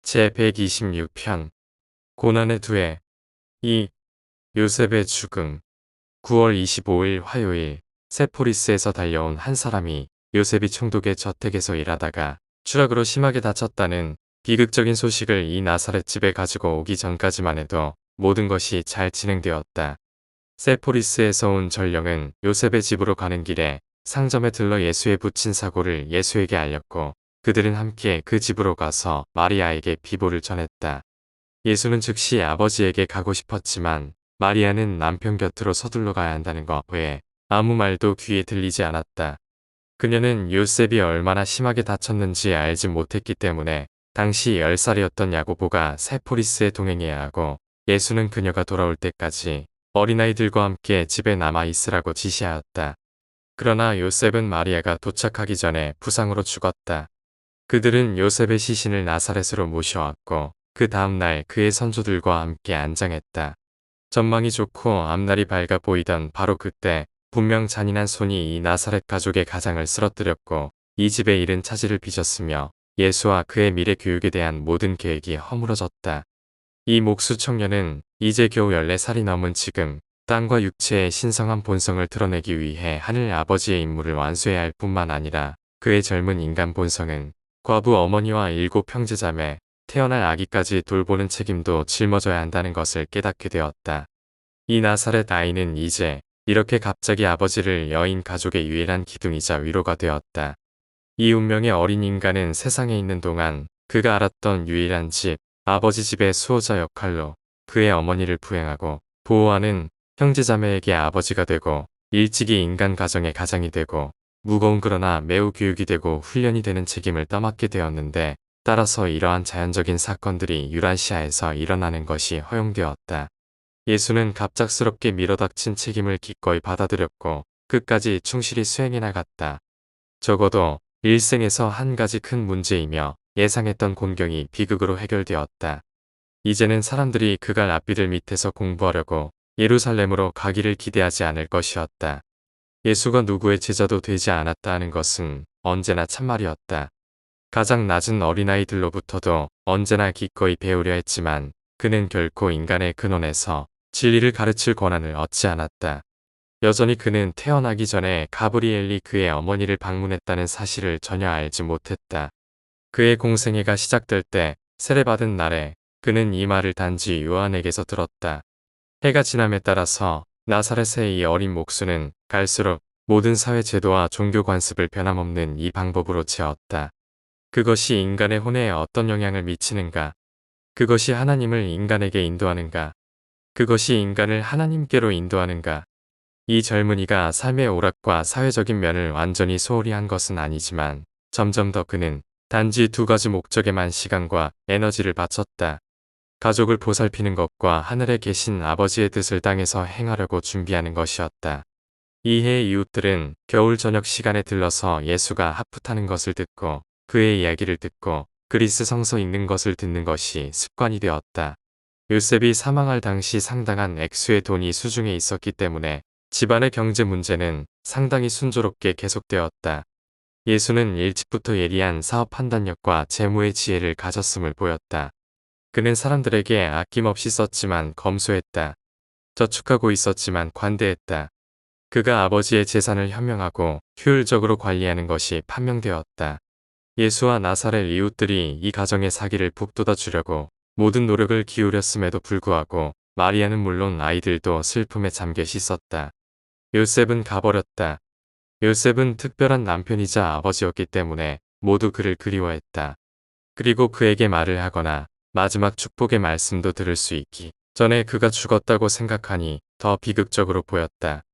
제126편 고난의 두해 2. 요셉의 죽음 9월 25일 화요일 세포리스에서 달려온 한 사람이 요셉이 총독의 저택에서 일하다가 추락으로 심하게 다쳤다는 비극적인 소식을 이 나사렛 집에 가지고 오기 전까지만 해도 모든 것이 잘 진행되었다. 세포리스에서 온 전령은 요셉의 집으로 가는 길에 상점에 들러 예수의 부친 사고를 예수에게 알렸고 그들은 함께 그 집으로 가서 마리아에게 비보를 전했다. 예수는 즉시 아버지에게 가고 싶었지만 마리아는 남편 곁으로 서둘러 가야 한다는 것 외에 아무 말도 귀에 들리지 않았다. 그녀는 요셉이 얼마나 심하게 다쳤는지 알지 못했기 때문에 당시 10살이었던 야고보가 세포리스에 동행해야 하고 예수는 그녀가 돌아올 때까지 어린아이들과 함께 집에 남아 있으라고 지시하였다. 그러나 요셉은 마리아가 도착하기 전에 부상으로 죽었다. 그들은 요셉의 시신을 나사렛으로 모셔왔고 그 다음날 그의 선조들과 함께 안장했다. 전망이 좋고 앞날이 밝아 보이던 바로 그때 분명 잔인한 손이 이 나사렛 가족의 가장을 쓰러뜨렸고 이 집의 일은 차질을 빚었으며 예수와 그의 미래 교육에 대한 모든 계획이 허물어졌다. 이 목수 청년은 이제 겨우 14살이 넘은 지금 땅과 육체의 신성한 본성을 드러내기 위해 하늘 아버지의 임무를 완수해야 할 뿐만 아니라 그의 젊은 인간 본성은 과부 어머니와 7 형제자매, 태어날 아기까지 돌보는 책임도 짊어져야 한다는 것을 깨닫게 되었다. 이 나사렛 아이는 이제 이렇게 갑자기 아버지를 여인 가족의 유일한 기둥이자 위로가 되었다. 이 운명의 어린 인간은 세상에 있는 동안 그가 알았던 유일한 집, 아버지 집의 수호자 역할로 그의 어머니를 부행하고 보호하는 형제자매에게 아버지가 되고 일찍이 인간 가정의 가장이 되고 무거운 그러나 매우 교육이 되고 훈련이 되는 책임을 떠맡게 되었는데 따라서 이러한 자연적인 사건들이 유라시아에서 일어나는 것이 허용되었다. 예수는 갑작스럽게 밀어닥친 책임을 기꺼이 받아들였고 끝까지 충실히 수행해 나갔다. 적어도 일생에서 한 가지 큰 문제이며 예상했던 곤경이 비극으로 해결되었다. 이제는 사람들이 그갈 앞비들 밑에서 공부하려고 예루살렘으로 가기를 기대하지 않을 것이었다. 예수가 누구의 제자도 되지 않았다 하는 것은 언제나 참말이었다. 가장 낮은 어린아이들로부터도 언제나 기꺼이 배우려 했지만 그는 결코 인간의 근원에서 진리를 가르칠 권한을 얻지 않았다. 여전히 그는 태어나기 전에 가브리엘이 그의 어머니를 방문했다는 사실을 전혀 알지 못했다. 그의 공생애가 시작될 때 세례받은 날에 그는 이 말을 단지 요한에게서 들었다. 해가 지남에 따라서 나사렛의 이 어린 목수는 갈수록 모든 사회 제도와 종교 관습을 변함없는 이 방법으로 채웠다. 그것이 인간의 혼에 어떤 영향을 미치는가? 그것이 하나님을 인간에게 인도하는가? 그것이 인간을 하나님께로 인도하는가? 이 젊은이가 삶의 오락과 사회적인 면을 완전히 소홀히 한 것은 아니지만 점점 더 그는 단지 2가지 목적에만 시간과 에너지를 바쳤다. 가족을 보살피는 것과 하늘에 계신 아버지의 뜻을 땅에서 행하려고 준비하는 것이었다. 이해의 이웃들은 겨울 저녁 시간에 들러서 예수가 하프 타는 것을 듣고 그의 이야기를 듣고 그리스 성서 읽는 것을 듣는 것이 습관이 되었다. 요셉이 사망할 당시 상당한 액수의 돈이 수중에 있었기 때문에 집안의 경제 문제는 상당히 순조롭게 계속되었다. 예수는 일찍부터 예리한 사업 판단력과 재무의 지혜를 가졌음을 보였다. 그는 사람들에게 아낌없이 썼지만 검소했다. 저축하고 있었지만 관대했다. 그가 아버지의 재산을 현명하고 효율적으로 관리하는 것이 판명되었다. 예수와 나사렛 이웃들이 이 가정의 사기를 북돋아 주려고 모든 노력을 기울였음에도 불구하고 마리아는 물론 아이들도 슬픔에 잠겨 있었다. 요셉은 가버렸다. 요셉은 특별한 남편이자 아버지였기 때문에 모두 그를 그리워했다. 그리고 그에게 말을 하거나 마지막 축복의 말씀도 들을 수 있기 전에 그가 죽었다고 생각하니 더 비극적으로 보였다.